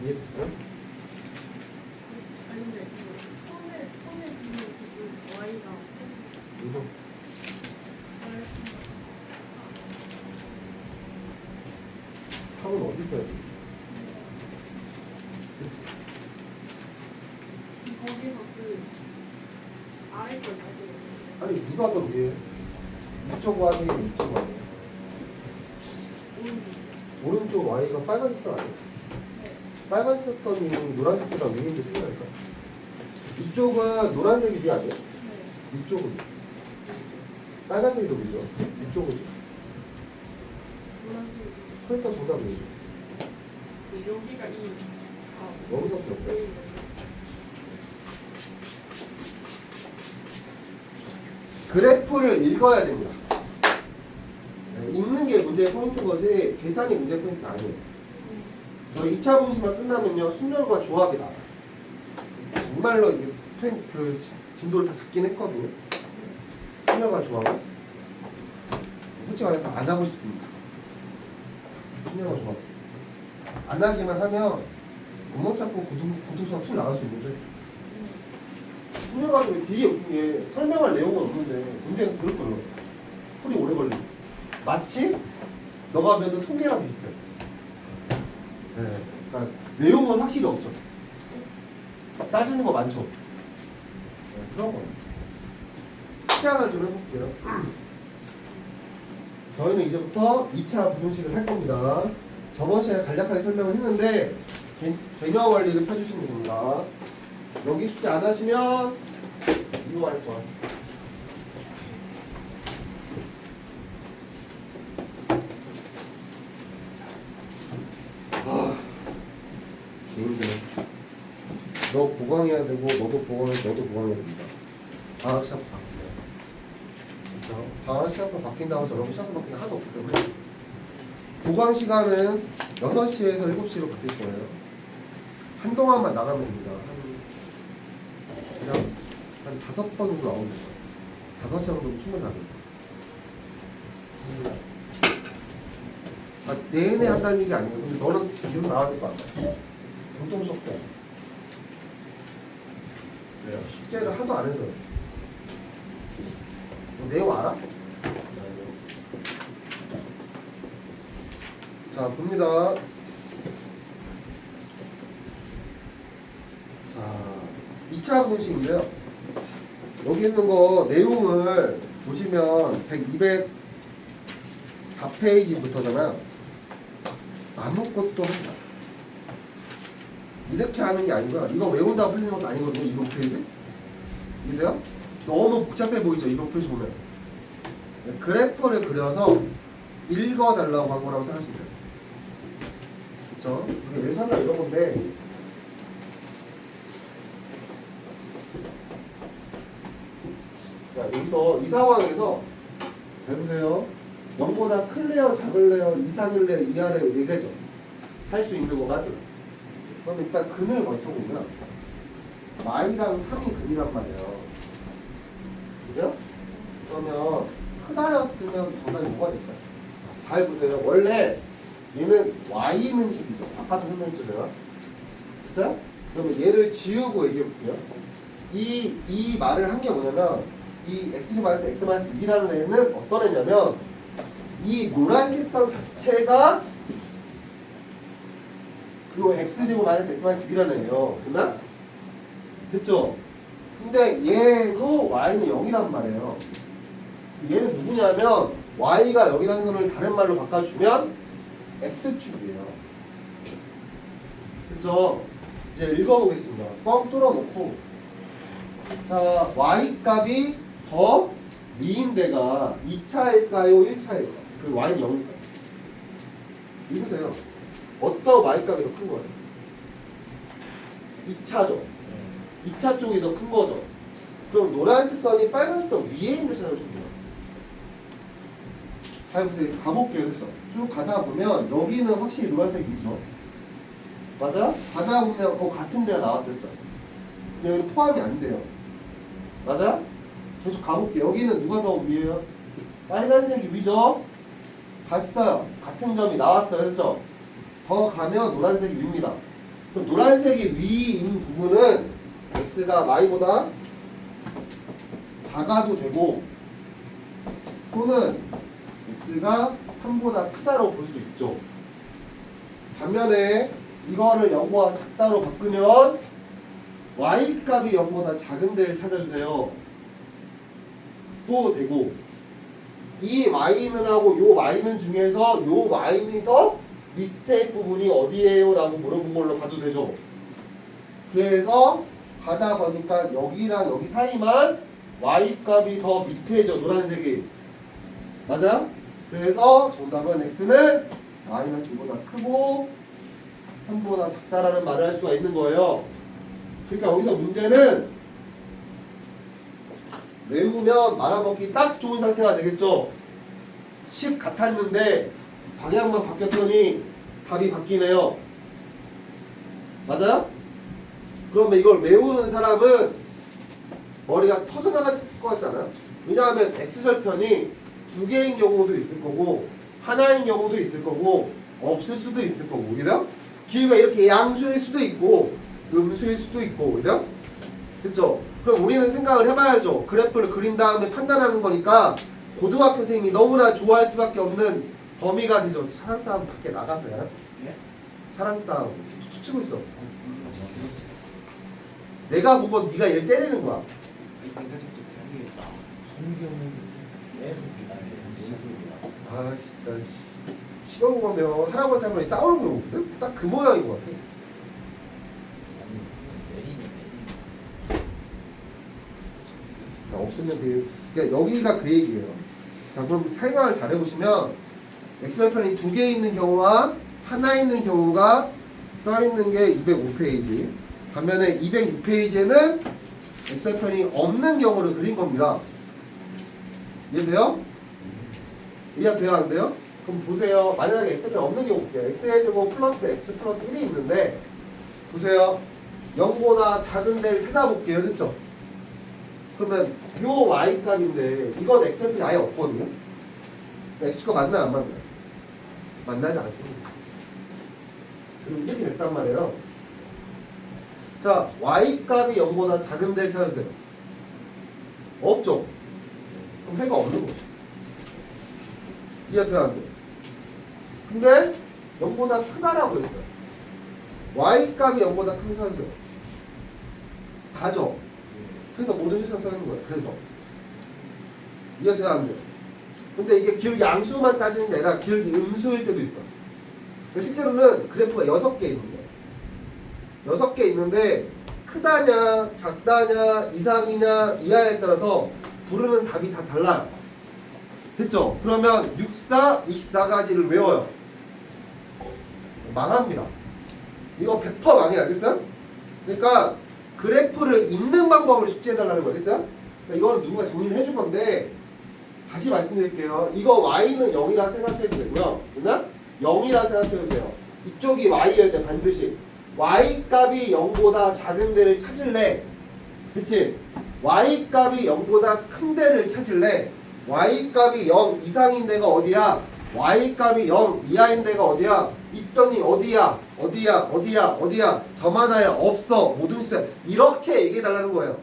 이해됐어요? 아닌데 손에 비는 기준 Y가 이거 3은 어디 있어요? 그치? 거기서 그 아래 걸 가지고 아니 누가 더 위에? 이쪽 Y에 이쪽 Y 오른쪽 Y가 빨간색 선 아니에요? 빨간색 선이 노란색보다 위인데 생각할까? 이쪽은 노란색이 위 아니에요? 이쪽은 빨간색이 더 위죠? 이쪽은 그러니까 정답이죠. 여기가 이 여기서부터 없대. 그래프를 읽어야 됩니다. 네, 읽는 게 문제의 포인트인 거지 계산이 문제의 포인트가 아니에요. 저 2차 분식만 끝나면요 순열과 조합이 나와요. 정말로 이게 그 진도를 다 잡긴 했거든요. 순열과 조합은 솔직히 말해서 안 하고 싶습니다. 순열과 조합 안 하기만 하면 원목 잡고 고등수학 툴 나갈 수 있는데 순열과 조합이 되게 웃긴 게 설명할 내용은 없는데 문제는 들었거든요. 풀이 오래 걸리고 마치 너가 배운 통계랑 비슷해. 네, 그러니까 내용은 확실히 없죠. 따지는 거 많죠. 네, 그런 거예요. 시작을 좀 해볼게요. 저희는 이제부터 2차 부등식을 할 겁니다. 저번 시간에 간략하게 설명을 했는데 개념 원리를 펴주시면 됩니다. 여기 숙제 안 하시면 이거 할 거야. 힘드네. 너 보강해야 되고 너도 보강해야 됩니다. 방학 시합 바뀌어요. 그렇죠? 방학 시합도 바뀐다고 저러고 시합도 바뀌는 게 하나도 없기 때문에 보강 시간은 6시에서 7시로 바뀔 거예요. 한동안만 나가면 됩니다. 그냥 한 5번 정도 나오면 돼요. 5시간 정도 충분히 나갑니다. 내내 한다는 얘기 아니에요. 근데 너는 계속 나와야 될 것 같아. 공통 수업 때. 그래요. 숙제를 하도 안 해서요. 내용 알아? 자, 봅니다. 자, 2차 분식인데요. 여기 있는 거 내용을 보시면 204페이지부터잖아요. 아무것도 한다. 이렇게 하는 게 아니고요. 이거 외운다고 풀리는 것도 아니거든요. 200페이지. 이해돼요? 너무 복잡해 보이죠? 200페이지 보면. 그래프를 그려서 읽어달라고 한 거라고 생각하시면 돼요. 그쵸? 이게 예산이나 이런 건데 자, 여기서 이 상황에서 잘 보세요. 0보다 클래요, 작을래요, 이상일래요, 이하래요, 4개죠. 할 수 있는 거 맞죠? 그럼 일단 근을 먼저 보면 y랑 3이 근이란 말이에요. 그죠? 그러면 크다였으면 정답이 뭐가 될까요? 잘 보세요. 원래 얘는 y는 식이죠. 아까도 설명했죠 내가. 됐어요? 그러면 얘를 지우고 얘기해볼게요. 이 말을 한 게 뭐냐면 이 x-x-2라는 애는 어떤 애냐면 이 노란색 선 자체가 요 x제곱 x-2라는 애예요. 됐나? 됐죠? 근데 얘도 y는 0이란 말이에요. 얘는 누구냐면 y가 여기라는 선을 다른 말로 바꿔주면 x축이에요. 그쵸? 이제 읽어보겠습니다. 뻥 뚫어놓고 자 y 값이 더 미인데가 2차일까요? 1차일까요? 그 y는 0일까요? 읽으세요. 어떤 y 값이 더 큰 거예요? 2차죠. 2차 쪽이 더 큰 거죠. 그럼 노란색 선이 빨간색 선 위에 있는 걸 찾아주시면 돼요. 잘 보세요. 가볼게요. 그래서 쭉 가다 보면 여기는 확실히 노란색이죠. 맞아? 가다 보면 같은 데가 나왔어요. 근데 여기 포함이 안 돼요. 맞아? 계속 가볼게요. 여기는 누가 더 위에요? 빨간색이 위죠? 갔어요. 같은 점이 나왔어요. 그렇죠? 더 가면 노란색이 위입니다. 그럼 노란색이 위인 부분은 x가 y보다 작아도 되고 또는 x가 3보다 크다고 볼 수 있죠. 반면에 이거를 0보다 작다로 바꾸면 y 값이 0보다 작은 데를 찾아주세요. 또 되고 이 y는 하고 요 y는 중에서 요 y는 더 밑에 부분이 어디에요? 라고 물어본 걸로 봐도 되죠. 그래서 가다 보니까 여기랑 여기 사이만 y 값이 더 밑에죠. 노란색이. 맞아? 그래서 정답은 x는 마이너스 2보다 크고 3보다 작다라는 말을 할 수가 있는 거예요. 그러니까 여기서 문제는 외우면 말아먹기 딱 좋은 상태가 되겠죠. 10 같았는데 방향만 바뀌었더니 답이 바뀌네요. 맞아요? 그러면 이걸 외우는 사람은 머리가 터져나갈 것 같지 않아요? 왜냐하면 x절편이 두 개인 경우도 있을 거고 하나인 경우도 있을 거고 없을 수도 있을 거고 그죠? 길이가 이렇게 양수일 수도 있고 음수일 수도 있고 그죠? 그렇죠? 그럼 우리는 생각을 해봐야죠. 그래프를 그린 다음에 판단하는 거니까 고등학교 선생님이 너무나 좋아할 수밖에 없는 범위가 되죠. 사랑싸움 밖에 나가서 알았지? 예? 사랑싸움 이렇게 추치고 있어. 내가 본 건 네가 얘를 때리는 거야. 성경은 무슨 소리야? 아 진짜 시간 보면 할아버지 할머니 싸우는 거 보거든? 딱 그 모양인 것 같아. 아니 내리면 그러니까 없으면 되게 그러니까 여기가 그 얘기예요. 자 그럼 생각을 잘 해보시면 x절편이 두 개 있는 경우와 하나 있는 경우가 써있는 게 205페이지 반면에 206페이지에는 x절편이 없는 경우를 그린 겁니다. 이해돼요? 이해가 돼요? 안 돼요? 그럼 보세요. 만약에 x절편이 없는 경우 볼게요. x의 제곱 플러스 x 플러스 1이 있는데 보세요. 0보다 작은 데를 찾아볼게요. 그렇죠? 그러면 요 y값인데 이건 x절편이 아예 없거든요. x가 맞나요? 안 맞나요? 만나지 않습니다. 지금 이렇게 됐단 말이에요. 자, y값이 0보다 작은 데를 찾으세요. 없죠? 그럼 해가 없는 거죠. 이해돼야 안 돼요? 근데 0보다 크다라고 했어요. y값이 0보다 큰 데 찾으세요. 다죠? 그러니까 모든 실수가 써있는 거예요. 그래서 이해돼야 안 돼요? 근데 이게 기울기 양수만 따지는 게 아니라 기울기 음수일 때도 있어. 실제로는 그래프가 6개 있는 거예요. 6개 있는데 크다냐, 작다냐, 이상이냐, 이하에 따라서 부르는 답이 다 달라요. 됐죠? 그러면 6, 4, 24가지를 외워요. 망합니다. 이거 100% 망해요. 알겠어요? 그러니까 그래프를 읽는 방법을 숙지해달라는 거 알겠어요? 그러니까 이거는 누군가 정리를 해준 건데 다시 말씀드릴게요. 이거 y는 0이라 생각해도 되고요. 됐나? 0이라 생각해도 돼요. 이쪽이 y여야 돼 반드시. y 값이 0보다 작은 데를 찾을래. 그치? y 값이 0보다 큰 데를 찾을래. y 값이 0 이상인 데가 어디야? y 값이 0 이하인 데가 어디야? 있더니 어디야? 어디야? 점 하나에 없어. 모든 수에 이렇게 얘기해달라는 거예요.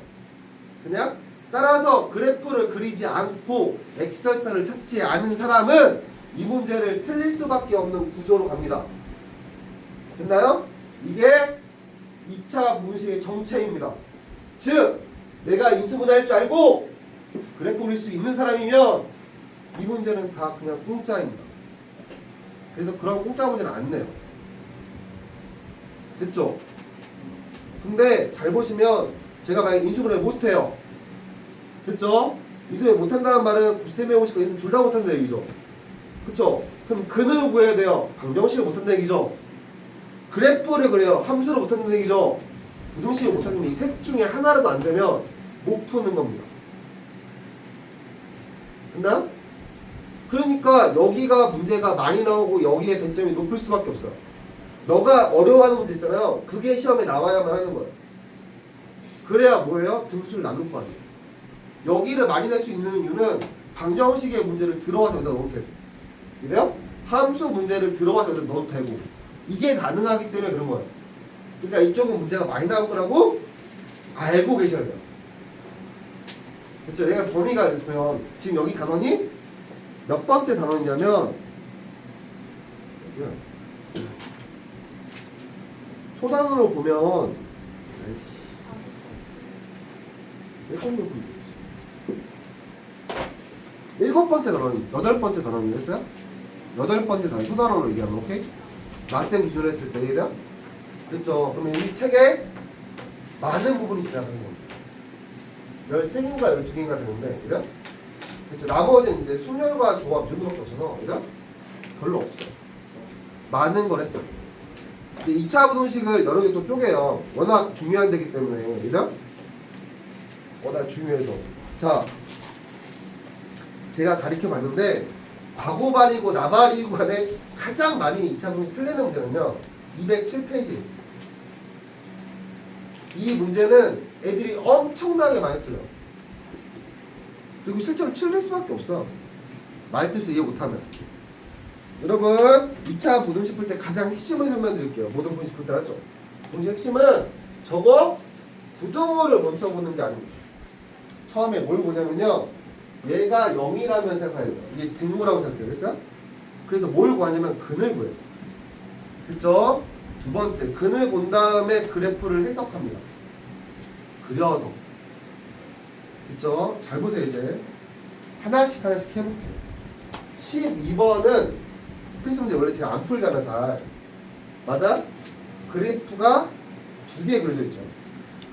그냥? 따라서 그래프를 그리지 않고 x절편을 찾지 않은 사람은 이 문제를 틀릴 수밖에 없는 구조로 갑니다. 됐나요? 이게 2차 부분식의 정체입니다. 즉 내가 인수분해할 줄 알고 그래프 그릴 수 있는 사람이면 이 문제는 다 그냥 공짜입니다. 그래서 그런 공짜 문제는 안 내요. 됐죠? 근데 잘 보시면 제가 만약 인수분해 못해요. 됐죠? 인수분해 못한다는 말은 쌤의 공식과 둘 다 못한다는 얘기죠. 그쵸? 그럼 근을 구해야 돼요. 방정식을 못한다는 얘기죠. 그래프를 그래요. 함수를 못한다는 얘기죠. 부등식을 못한다는 이 셋 중에 하나라도 안 되면 못 푸는 겁니다. 됐나? 그러니까 여기가 문제가 많이 나오고 여기에 배점이 높을 수밖에 없어요. 너가 어려워하는 문제 있잖아요. 그게 시험에 나와야만 하는 거예요. 그래야 뭐예요? 등수를 나눌 거 아니에요. 여기를 많이 낼 수 있는 이유는 방정식의 문제를 들어와서 여기다 넣어도 되고, 이래요? 함수 문제를 들어와서 여기다 넣어도 되고, 이게 가능하기 때문에 그런 거예요. 그러니까 이쪽은 문제가 많이 나올 거라고 알고 계셔야 돼요. 그렇죠? 내가 범위가 있으면 지금 여기 단원이 몇 번째 단원이냐면 여기야. 소단으로 보면 세션도 일곱 번째 단원이 여덟 번째 단원이었어요? 여덟 번째 단원 소단으로 얘기하면 오케이? 맞생 기준으로 했을 때 얘들아? 그렇죠? 그러면 이 책에 많은 부분이 지나가는 겁니다. 13개인가 12개인가 되는데 얘들아? 그렇죠? 나머지는 이제 순열과 조합 이 정도밖에 없어서 얘들아? 별로 없어요. 많은 걸 했어요. 근데 2차 부등식을 여러 개 또 쪼개요. 워낙 중요한 데기 때문에 얘들아? 워낙 중요해서 자 제가 가르쳐 봤는데 과거발이고 나발이고 간에 가장 많이 2차 부등식 틀리는 문제는요 207페이지에 있습니다. 이 문제는 애들이 엄청나게 많이 틀려요. 그리고 실제로 틀릴 수밖에 없어. 말뜻을 이해 못하면. 여러분 2차 부등식 풀 때 가장 핵심을 설명드릴게요. 모든 부등식 풀 때 알았죠? 부등식 핵심은 저거 부등호를 먼저 보는 게 아닙니다. 처음에 뭘 보냐면요 얘가 0이라면 생각해야 돼요. 이게 등호라고 생각해요. 그랬어요? 그래서 뭘 구하냐면 근을 구해요. 그쵸? 두 번째 근을 본 다음에 그래프를 해석합니다. 그려서. 그쵸? 잘 보세요. 이제 하나씩 해볼게요. 12번은 필수 문제 원래 제가 안 풀잖아 잘. 맞아? 그래프가 두 개 그려져 있죠.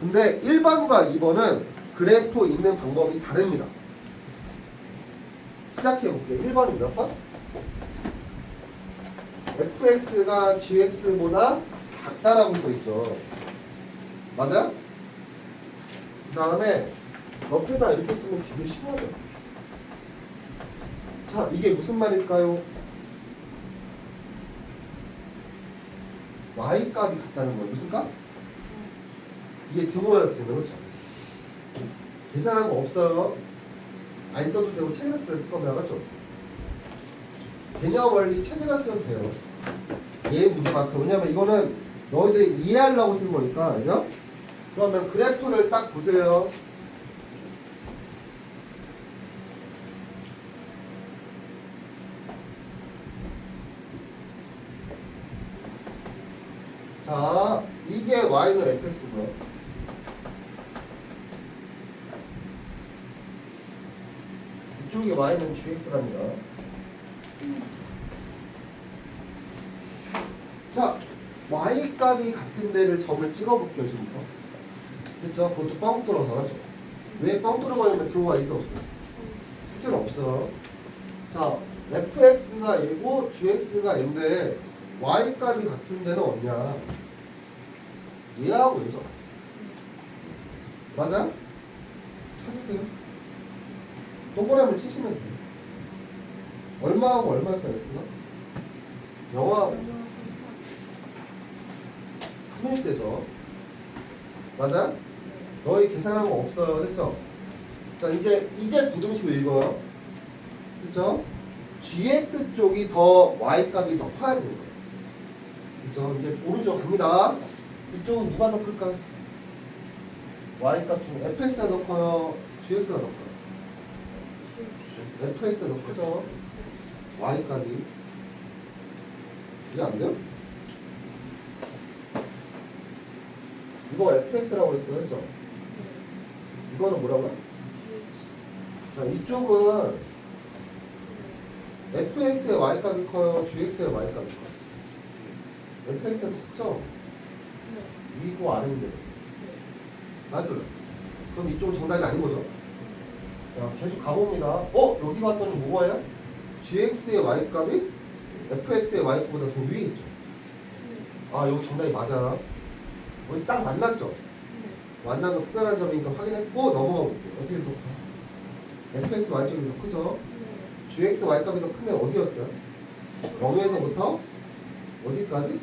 근데 1번과 2번은 그래프 있는 방법이 다릅니다. 시작해볼게요. 1번이 몇 번? fx가 gx보다 작다라고 써있죠. 맞아? 그 다음에 옆에다 이렇게 쓰면 되게 심하죠. 자, 이게 무슨 말일까요? y 값이 같다는 거예요. 무슨 값? 이게 등호였으면 그렇죠? 계산한 거 없어요. 안 써도 되고 책에서 쓸 거면 맞죠? 개념 원리 책에다 쓰면 돼요. 얘 문제만큼. 왜냐면 이거는 너희들이 이해하려고 쓴 거니까. 그죠? 그러면 그래프를 딱 보세요. 자, 이게 y는 fx고요. 이쪽이 y는 gx랍니다. 자, y 값이 같은 데를 점을 찍어볼게요. 지금부터. 됐죠? 그것도 뻥 뚫어서 하죠. 왜 뻥 뚫어가냐면 등호가 있어 없어요? 실제로 없어요. 자, fx가 얘고 gx가 얘인데 y 값이 같은 데는 어디냐? 얘하고 얘죠. 맞아? 찾으세요. 동그라미를 치시면 돼요. 얼마하고 얼마일까 x가? 0하고 3일 때죠. 맞아? 너희 계산한 거 없어요. 됐죠? 자, 이제 부등식을 읽어요. 그쵸? gx 쪽이 더 y 값이 더 커야 되는 거예요. 그쵸? 이제 오른쪽 갑니다. 이쪽은 누가 더 클까? y 값 중에 fx가 더 커요? gx가 더 커요? fx가 더 크죠? y 값이 이게 안 돼요? 이거 fx라고 했어요, 그죠? 이거는 뭐라고요? 자, 이쪽은 fx의 y값이 커요? gx의 y값이 커요? fx가 더 크죠? 네. 위고 아래인데 맞아요. 그럼 이쪽은 정답이 아닌 거죠? 자, 계속 가봅니다. 여기 갔더니 뭐가요? gx의 y값이 fx의 y값보다 더 위에 있죠. 아, 여기 정답이 맞아. 여기 딱 만났죠? 만난 거 특별한 점이니까 확인했고 넘어가 볼게요. 어떻게 더 커? fx y값이 더 크죠? gx y값이 더 큰 데는 어디였어요? 0에서부터 어디까지?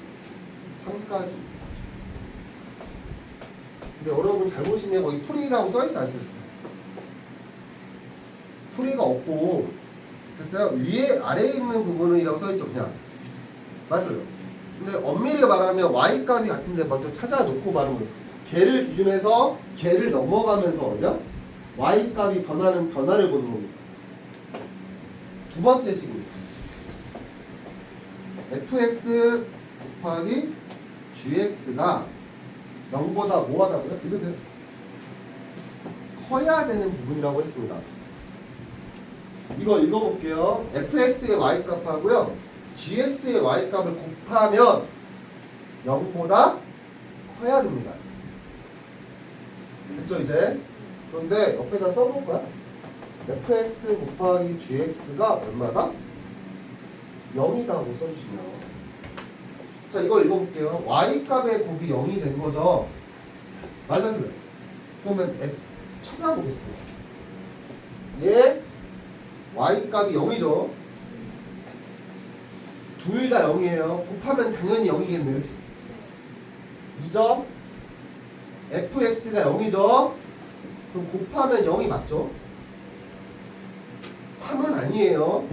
3까지. 근데 여러분 잘 보시면 거기 풀이라고 써있어 안 써있어? 풀이가 없고 됐어요? 위에 아래에 있는 부분이라고 써있죠 그냥. 맞아요. 근데 엄밀히 말하면 y값이 같은데 먼저 찾아놓고 말하면 돼요. 걔를 기준해서 걔를 넘어가면서 어디야? y값이 변하는 변화를 보는 겁니다. 두 번째 식입니다. fx 곱하기 gx가 0보다 뭐하다고요? 읽으세요. 커야 되는 부분이라고 했습니다. 이거 읽어볼게요. fx의 y값하고요 gx의 y값을 곱하면 0보다 커야 됩니다. 됐죠 이제? 그런데 옆에다 써볼 거야. fx 곱하기 gx가 얼마다? 0이다고 써주시면. 자, 이걸 읽어볼게요. y값의 곱이 0이 된 거죠. 맞아요. 그러면 F 찾아보겠습니다. 얘 y값이 0이죠. 둘 다 0이에요. 곱하면 당연히 0이겠네, 그치? 2점 fx가 0이죠. 그럼 곱하면 0이 맞죠? 3은 아니에요.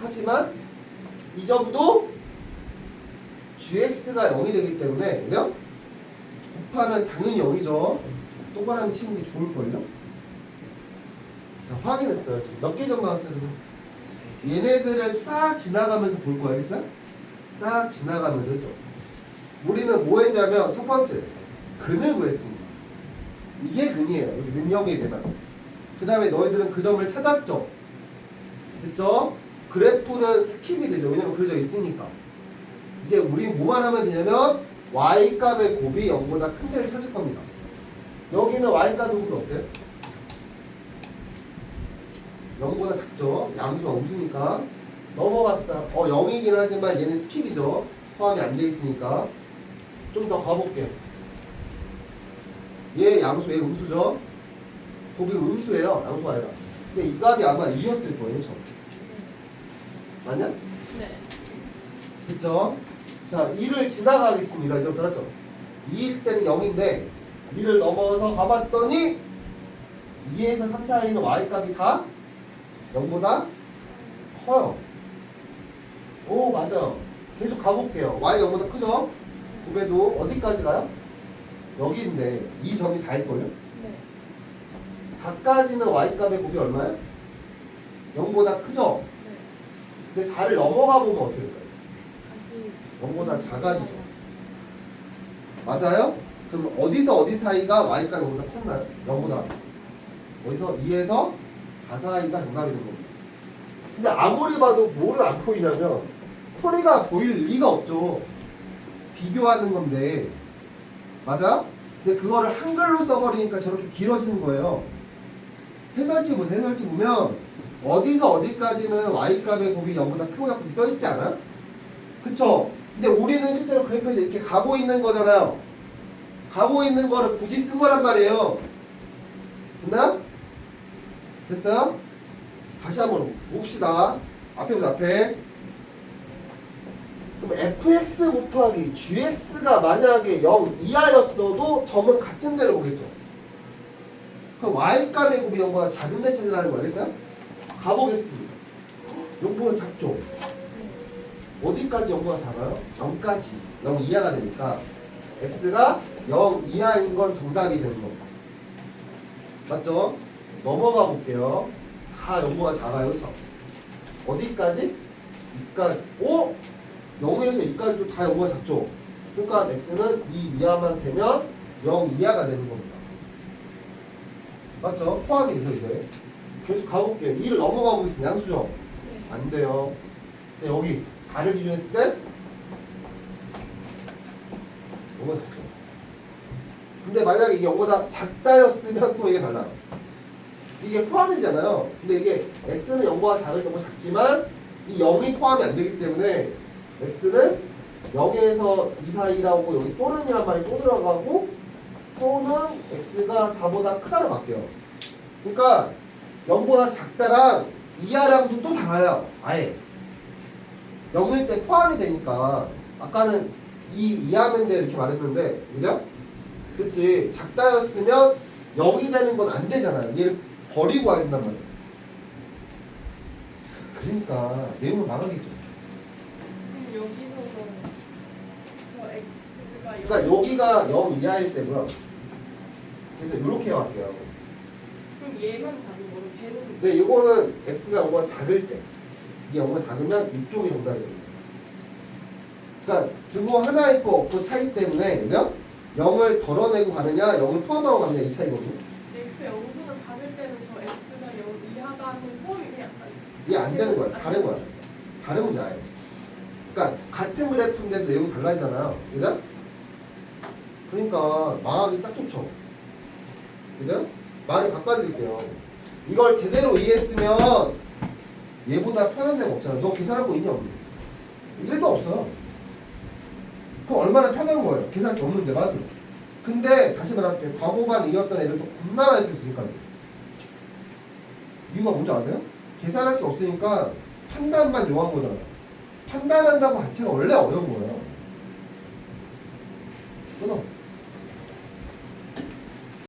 하지만 이 점도 gx가 0이 되기 때문에 그죠? 곱하면 당연히 0이죠. 동그라미 치는 게 좋을걸요? 자, 확인했어요. 지금 몇 개 정도 나왔어요? 얘네들을 싹 지나가면서 볼 거야, 알겠어요? 싹 지나가면서 했죠. 우리는 뭐 했냐면 첫 번째 근을 구했습니다. 이게 근이에요. 여기 근형이 되면 그 다음에 너희들은 그 점을 찾았죠. 됐죠? 그래프는 스킵이 되죠. 왜냐면 그려져 있으니까. 이제 우린 뭐만 하면 되냐면 y값의 곱이 0보다 큰 데를 찾을 겁니다. 여기는 y값의 곱이 어때요? 0보다 작죠. 양수가 음수니까 넘어갔어. 0이긴 하지만 얘는 스킵이죠. 포함이 안 돼 있으니까. 좀 더 가볼게요. 얘 양수, 얘 음수죠. 곱이 음수예요. 양수가 아니라. 근데 이 값이 아마 2였을 거예요. 처음. 맞냐? 네. 됐죠? 자, 2를 지나가겠습니다. 이제 들었죠? 2일 때는 0인데 2를 넘어서 가봤더니 2에서 3 사이는 y값이 다 0보다 커요. 오, 맞아요. 계속 가볼게요. y 0보다 크죠? 곱해도 어디까지 가요? 여기인데 이 점이 4일걸요? 네. 4까지는 y값의 곱이 얼마예요? 0보다 크죠? 네. 근데 4를 넘어가 보면 어떻게 될까요? 다시 0보다 작아지죠. 맞아요? 그럼 어디서 어디 사이가 y값이 0보다 컸나요? 0보다 어디서 2에서 4 사이가 정답이 된 겁니다. 근데 아무리 봐도 뭐를 안 보이냐면 풀이가 보일 리가 없죠. 비교하는 건데 맞아? 근데 그거를 한글로 써버리니까 저렇게 길어지는 거예요. 해설지 보세요. 해설지 보면 어디서 어디까지는 y값의 곱이 0보다 크고 약속이 써있지 않아? 그쵸? 근데 우리는 실제로 그래프에서 이렇게 가고 있는 거잖아요. 가고 있는 거를 굳이 쓴 거란 말이에요. 됐나? 됐어요? 다시 한번 봅시다. 앞에 보자, 앞에. 그럼 fx 곱하기 gx가 만약에 0 이하였어도 점은 같은 데를 보겠죠. 그럼 y값의 곱이 0보다 작은 데 찾으라는 거 알겠어요? 가보겠습니다. 0보다 작죠? 어디까지 0보다 작아요? 0까지. 0 이하가 되니까 x가 0 이하인 건 정답이 되는 겁니다. 맞죠? 넘어가 볼게요. 다 0보다 작아요. 그렇죠? 어디까지? 2까지. 오! 0에서 2까지도 다 0보다 작죠? 그러니까 x는 2 이하만 되면 0 이하가 되는 겁니다. 맞죠? 포함이 돼서 이제 계속 가볼게요. 2를 넘어가 보겠습니다. 양수죠? 네. 안 돼요. 근데 여기 4를 기준했을 때 0보다 작죠. 근데 만약에 이게 0보다 작다였으면 또 이게 달라요. 이게 포함이잖아요. 근데 이게 x는 0보다 작을 경우 작지만 이 0이 포함이 안 되기 때문에 x는 0에서 2 사이라고 여기 또는이란 말이 또 들어가고 또는 x가 4보다 크다로 바뀌어요. 그러니까 0보다 작다랑 이하랑도 또 달라요. 아예 0일 때 포함이 되니까 아까는 이하면 돼 이렇게 말했는데 그죠? 그렇지. 작다였으면 0이 되는 건 안 되잖아요. 얘를 버리고 와야 된단 말이에요. 그러니까 내용을 망하겠죠. 그럼 여기서도 저 x가 그러니까 여기가 0 이하일 때고요. 그래서 이렇게 할게요. 그럼 얘만 답인 거로 쟤는 근데 이거는 x가 0보다 작을 때 이게 0보다 작으면 이쪽이 정답이 됩니다. 그러니까 두고 하나 있고 없고 차이 때문에 그죠? 0을 덜어내고 가느냐 0을 포함하고 가느냐 이 차이거든요. x가 0보다 작을 때는 저 x가 0 이하가 포함이 그냥 이게 안 되는 거야. 다른 거야. 다른 문제야. 그러니까 같은 그래프인데도 내용이 달라지잖아요. 그죠? 그러니까 망하기 딱 좋죠. 그죠? 말을 바꿔드릴게요. 이걸 제대로 이해했으면 얘보다 편한 데가 없잖아. 너 계산할 거 있냐 없니? 1도 없어요. 그럼 얼마나 편한 거예요? 계산할 게 없는데 맞아. 근데 다시 말할게. 과거반 이었던 애들도 겁나 많이 있으니까. 이유가 뭔지 아세요? 계산할 게 없으니까 판단만 요한 거잖아. 판단한다고 자체가 원래 어려운 거예요. 끊어.